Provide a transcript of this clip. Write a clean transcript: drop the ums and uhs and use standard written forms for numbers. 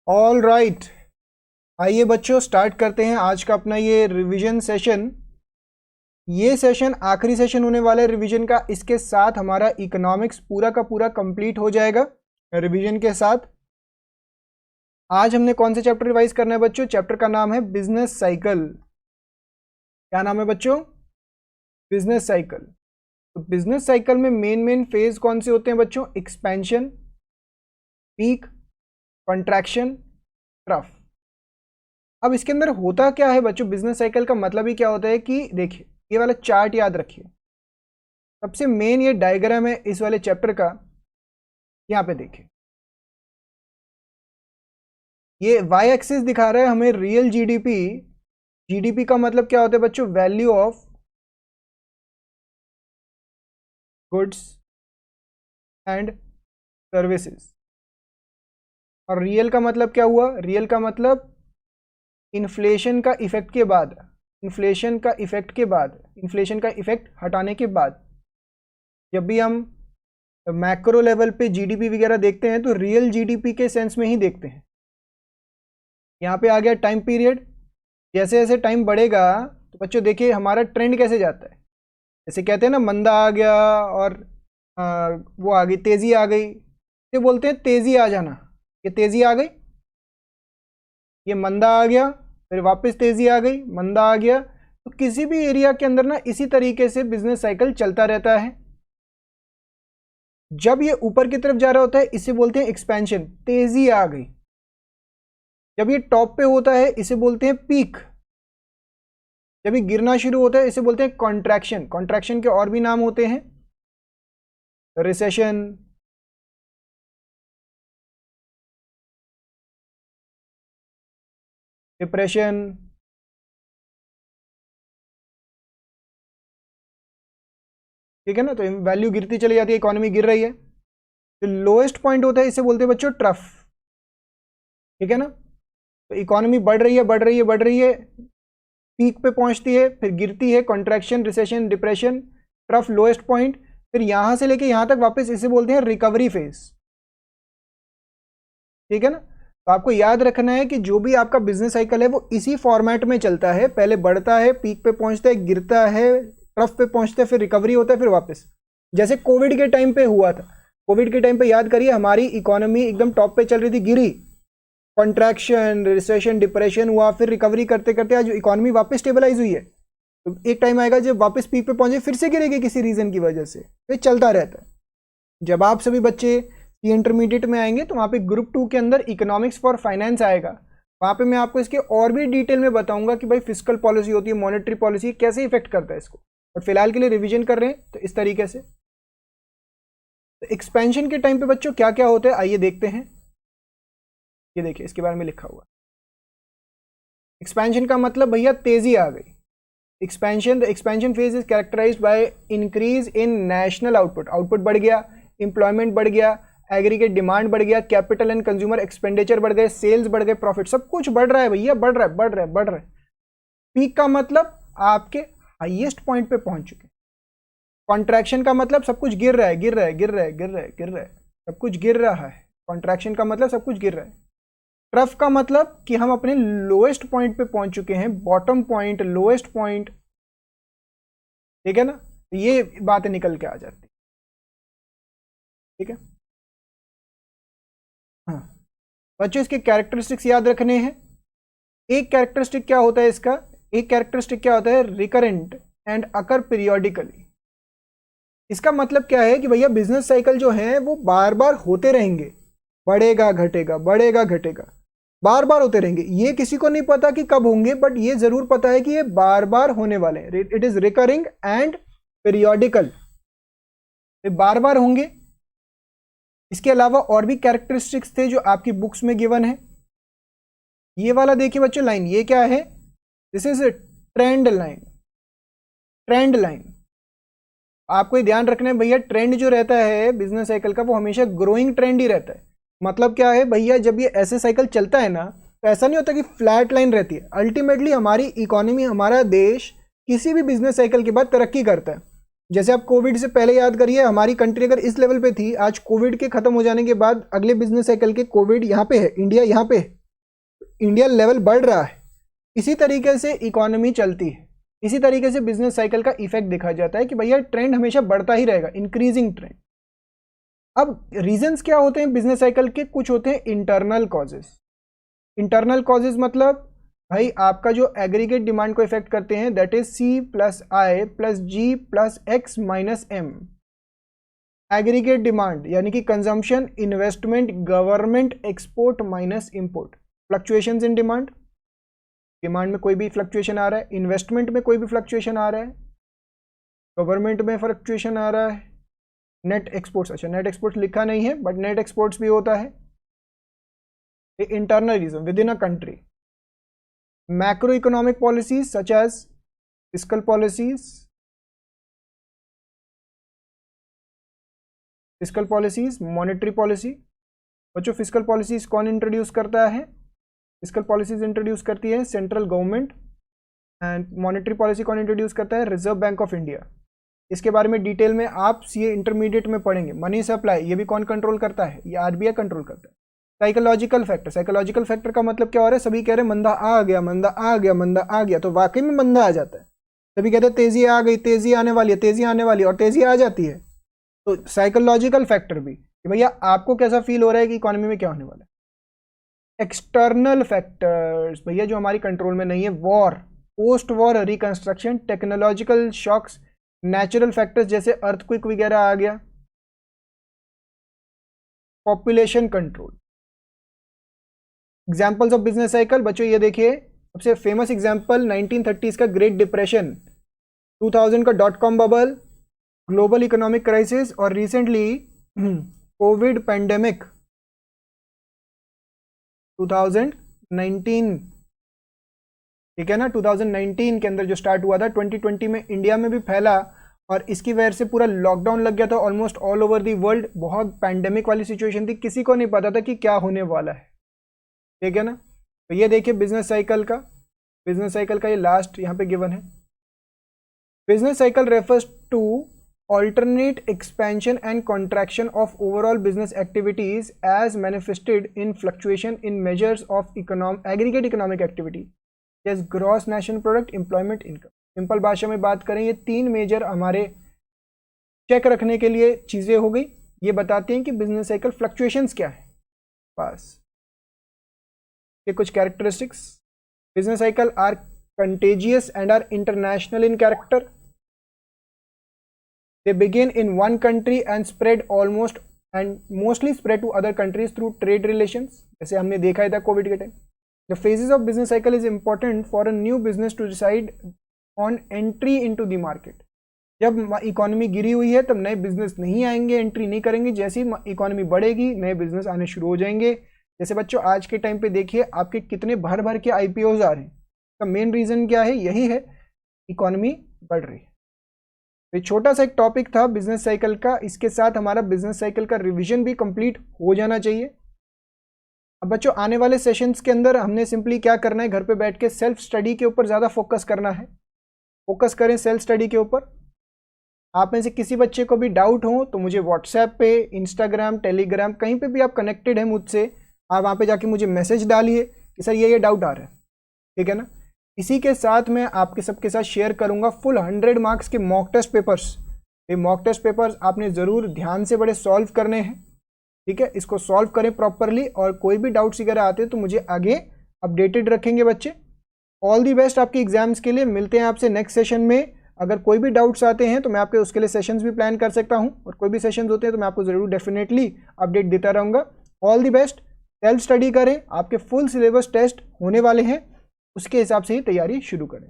All right, आइए बच्चों start करते हैं आज का अपना ये रिवीजन सेशन। ये सेशन आखिरी सेशन होने वाला है रिवीजन का। इसके साथ हमारा इकोनॉमिक्स पूरा का पूरा कंप्लीट हो जाएगा रिवीजन के साथ। आज हमने कौन से चैप्टर रिवाइज करना है बच्चों? चैप्टर का नाम है बिजनेस साइकिल। क्या नाम है बच्चों? Business cycle. तो बिजनेस साइकिल में मेन फेज कौन से होते हैं बच्चों? Expansion, peak, contraction, trough. अब इसके अंदर होता क्या है बच्चों? बिजनेस साइकिल का मतलब ही क्या होता है कि देखिए ये वाला चार्ट याद रखिए। सबसे मेन ये डायग्राम है इस वाले चैप्टर का। यहाँ पे देखिए, ये वाई एक्सिस दिखा रहा है हमें रियल जीडीपी। जीडीपी का मतलब क्या होता है बच्चों? Value of goods and services. और रियल का मतलब क्या हुआ? रियल का मतलब इन्फ्लेशन का इफेक्ट के बाद, इन्फ्लेशन का इफेक्ट हटाने के बाद जब भी हम मैक्रो लेवल पे जीडीपी वगैरह देखते हैं तो रियल जीडीपी के सेंस में ही देखते हैं। यहाँ पे आ गया टाइम पीरियड। जैसे जैसे टाइम बढ़ेगा तो बच्चों देखिए हमारा ट्रेंड कैसे जाता है। जैसे कहते हैं ना मंदा आ गया और वो आ गई, तेजी आ गई, ये बोलते हैं तेजी आ जाना। ये तेजी आ गई, ये मंदा आ गया, फिर वापस तेजी आ गई, मंदा आ गया। तो किसी भी एरिया के अंदर ना इसी तरीके से बिजनेस साइकिल चलता रहता है। जब ये ऊपर की तरफ जा रहा होता है इसे बोलते हैं एक्सपेंशन, तेजी आ गई। जब ये टॉप पे होता है इसे बोलते हैं पीक। जब ये गिरना शुरू होता है इसे बोलते हैं कॉन्ट्रैक्शन। कॉन्ट्रैक्शन के और भी नाम होते हैं, रिसेशन, डिप्रेशन, ठीक है ना। तो वैल्यू गिरती चली जाती है, इकोनॉमी गिर रही है। जो लोएस्ट पॉइंट होता है इसे बोलते हैं बच्चों ट्रफ, ठीक है ना। तो इकोनॉमी बढ़ रही है बढ़ रही है बढ़ रही है, पीक पे पहुंचती है, फिर गिरती है, contraction, recession, depression, trough, lowest point, फिर यहां से लेके यहां तक वापस इसे बोलते हैं रिकवरी फेज, ठीक है ना। तो आपको याद रखना है कि जो भी आपका बिजनेस साइकिल है वो इसी फॉर्मेट में चलता है। पहले बढ़ता है, पीक पे पहुंचता है, गिरता है, ट्रफ पे पहुंचता है, फिर रिकवरी होता है, फिर वापस। जैसे कोविड के टाइम पे हुआ था। कोविड के टाइम पे याद करिए हमारी इकोनॉमी एकदम टॉप पे चल रही थी, गिरी, कॉन्ट्रैक्शन, रिसेशन, डिप्रेशन हुआ, फिर रिकवरी करते करते आज इकोनॉमी वापस स्टेबलाइज हुई है। तो एक टाइम आएगा जब वापस पीक पे पहुंचे, फिर से गिरेगी किसी रीजन की वजह से। तो चलता रहता है। जब आप सभी बच्चे इंटरमीडिएट में आएंगे तो वहाँ पे ग्रुप 2 के अंदर इकोनॉमिक्स फॉर फाइनेंस आएगा। वहाँ पे मैं आपको इसके और भी डिटेल में बताऊंगा कि भाई फिस्कल पॉलिसी होती है, मॉनेटरी पॉलिसी कैसे इफेक्ट करता है इसको। और फिलहाल के लिए रिवीजन कर रहे हैं तो इस तरीके से। तो एक्सपेंशन के टाइम पे बच्चों क्या क्या होता है आइए देखते हैं। ये देखिए इसके बारे में लिखा हुआ। एक्सपेंशन का मतलब भैया तेजी आ गई। Expansion, the expansion phase is characterised by increase in national output. Output बढ़ गया, एम्प्लॉयमेंट बढ़ गया, एग्रीगेट डिमांड बढ़ गया, कैपिटल एंड कंज्यूमर एक्सपेंडिचर बढ़ गए, सेल्स बढ़ गए, प्रॉफिट, सब कुछ बढ़ रहा है भैया, बढ़ रहा है बढ़ रहा है बढ़ रहा है। पीक का मतलब आपके हाईएस्ट पॉइंट पे पहुंच चुके। कॉन्ट्रैक्शन का मतलब सब कुछ गिर रहा है गिर रहा है गिर रहा है गिर रहा है गिर रहा है, सब कुछ गिर रहा है। कॉन्ट्रैक्शन का मतलब सब कुछ गिर रहा है। ट्रफ का मतलब कि हम अपने लोएस्ट पॉइंट पे पहुंच चुके हैं, बॉटम पॉइंट, लोएस्ट पॉइंट, ठीक है ना। ये बातें निकल के आ जाती, ठीक है। हाँ बच्चों इसके कैरेक्टरिस्टिक्स याद रखने हैं। एक कैरेक्टरिस्टिक क्या होता है इसका? एक कैरेक्टरिस्टिक क्या होता है? Recurrent and occur periodically. इसका मतलब क्या है कि भैया बिजनेस साइकिल जो है वो बार बार होते रहेंगे, बढ़ेगा घटेगा बढ़ेगा घटेगा, बार बार होते रहेंगे। ये किसी को नहीं पता कि कब होंगे, बट ये जरूर पता है कि ये बार बार होने वाले हैं। It is recurring and periodical, ये बार बार होंगे। इसके अलावा और भी कैरेक्टरिस्टिक्स थे जो आपकी बुक्स में गिवन है। ये वाला देखिए बच्चों लाइन, ये क्या है? This is trend line. Trend line आपको ये ध्यान रखना है भैया, ट्रेंड जो रहता है बिजनेस साइकिल का वो हमेशा ग्रोइंग ट्रेंड ही रहता है। मतलब क्या है भैया, जब ये ऐसे साइकिल चलता है ना तो ऐसा नहीं होता कि फ्लैट लाइन रहती है। अल्टीमेटली हमारी इकोनॉमी, हमारा देश किसी भी बिजनेस साइकिल के बाद तरक्की करता है। जैसे आप कोविड से पहले याद करिए, हमारी कंट्री अगर इस लेवल पे थी, आज कोविड के खत्म हो जाने के बाद अगले बिजनेस साइकिल के कोविड यहाँ पे है, इंडिया यहाँ पे है, इंडिया लेवल बढ़ रहा है, इसी तरीके से इकोनॉमी चलती है, इसी तरीके से बिजनेस साइकिल का इफेक्ट देखा जाता है कि भैया ट्रेंड हमेशा बढ़ता ही रहेगा, इंक्रीजिंग ट्रेंड। अब रीजंस क्या होते हैं बिजनेस साइकिल के? कुछ होते हैं इंटरनल कॉजेस। इंटरनल कॉजेज मतलब भाई आपका जो एग्रीगेट डिमांड को इफेक्ट करते हैं, that is C plus I plus G plus X minus M. Aggregate demand यानी कि consumption, investment, government, export minus import. Fluctuations in demand, demand में कोई भी फ्लक्चुएशन आ रहा है, इन्वेस्टमेंट में कोई भी फ्लक्चुएशन आ रहा है, गवर्नमेंट में फ्लक्चुएशन आ रहा है, नेट एक्सपोर्ट्स, अच्छा नेट एक्सपोर्ट्स लिखा नहीं है बट नेट एक्सपोर्ट्स भी होता है। Internal reason within a country. Macro economic policies such as fiscal policies, fiscal policies, monetary policy. बच्चों फिस्कल पॉलिसीज कौन इंट्रोड्यूस करता है? फिस्कल पॉलिसीज इंट्रोड्यूस करती है central government, and monetary policy कौन इंट्रोड्यूस करता है? Reserve bank of India. इसके बारे में डिटेल में आप सीए इंटरमीडिएट में पढ़ेंगे। मनी सप्लाई ये भी कौन कंट्रोल करता है? ये आरबीआई कंट्रोल करता है। साइकोलॉजिकल फैक्टर, साइकोलॉजिकल फैक्टर का मतलब क्या हो रहा है? सभी कह रहे हैं मंदा आ गया, मंदा आ गया, मंदा आ गया, तो वाकई में मंदा आ जाता है। सभी कहते हैं तेजी आ गई, तेजी आने वाली है, तेजी आने वाली है, और तेजी आ जाती है। तो साइकोलॉजिकल फैक्टर भी कि भैया आपको कैसा फील हो रहा है कि इकोनॉमी में क्या होने वाला है। एक्सटर्नल फैक्टर्स भैया जो हमारी कंट्रोल में नहीं है, war, post war reconstruction, technological shocks, natural factors जैसे अर्थक्वेक वगैरह आ गया, population control. Examples of business cycle बच्चों ये देखिए, सबसे फेमस एग्जाम्पल 1930s का ग्रेट डिप्रेशन, 2000 का dot com bubble, global economic crisis, और रिसेंटली कोविड पैंडेमिक 2019, ठीक है ना, 2019 के अंदर जो स्टार्ट हुआ था, 2020 में इंडिया में भी फैला और इसकी वजह से पूरा लॉकडाउन लग गया था almost all over the world. बहुत पैंडेमिक वाली सिचुएशन थी, किसी को नहीं पता था कि क्या होने वाला है, ठीक है ना। तो ये देखिए बिजनेस साइकिल का, बिजनेस साइकिल का ये लास्ट यहाँ पे गिवन है। Business cycle refers to alternate expansion and contraction of overall business activities as manifested in fluctuation in measures of aggregate economic activity as gross national product, employment, income। Simple भाषा में बात करें, ये तीन major हमारे check रखने के लिए चीजें हो गई। ये बताते हैं कि बिजनेस साइकिल फ्लक्चुएशंस क्या है। बस ये कुछ characteristics. Business cycle are contagious and are international in character. They begin in one country and spread almost and mostly spread to other countries through trade relations, जैसे हमने देखा ही था कोविड के time. The phases of business cycle is important for a new business to decide on entry into the market। जब economy गिरी हुई है तब नए बिजनेस नहीं आएंगे, एंट्री नहीं करेंगे। जैसे ही इकोनॉमी बढ़ेगी नए बिजनेस आने शुरू हो जाएंगे। जैसे बच्चों आज के टाइम पे देखिए आपके कितने भर भर के IPOs आ रहे हैं, का मेन रीजन क्या है? यही है, इकोनॉमी बढ़ रही है। तो छोटा सा एक टॉपिक था बिजनेस साइकिल का, इसके साथ हमारा बिजनेस साइकिल का रिवीजन भी कंप्लीट हो जाना चाहिए। अब बच्चों आने वाले सेशंस के अंदर हमने सिंपली क्या करना है, घर पे बैठ के सेल्फ स्टडी के ऊपर ज़्यादा फोकस करना है। फोकस करें सेल्फ स्टडी के ऊपर। आप में से किसी बच्चे को भी डाउट हो तो मुझे व्हाट्सएप पे, इंस्टाग्राम, टेलीग्राम, कहीं पे भी आप कनेक्टेड हैं मुझसे, आप वहाँ पे जाके मुझे मैसेज डालिए कि सर ये डाउट आ रहा है, ठीक है ना। इसी के साथ मैं आपके सबके साथ शेयर करूंगा फुल 100 मार्क्स के मॉक टेस्ट पेपर्स। ये मॉक टेस्ट पेपर्स आपने ज़रूर ध्यान से बड़े सॉल्व करने हैं, ठीक है। इसको सॉल्व करें प्रॉपरली, और कोई भी डाउट्स वगैरह आते हैं तो मुझे आगे अपडेटेड रखेंगे बच्चे। ऑल दी बेस्ट आपके एग्जाम्स के लिए। मिलते हैं आपसे नेक्स्ट सेशन में। अगर कोई भी डाउट्स आते हैं तो मैं आपके उसके लिए सेशंस भी प्लान कर सकता हूँ, और कोई भी सेशंस होते हैं तो मैं आपको ज़रूर डेफिनेटली अपडेट देता रहूँगा। All the best, self study करें, आपके फुल सिलेबस टेस्ट होने वाले हैं, उसके हिसाब से ही तैयारी शुरू करें।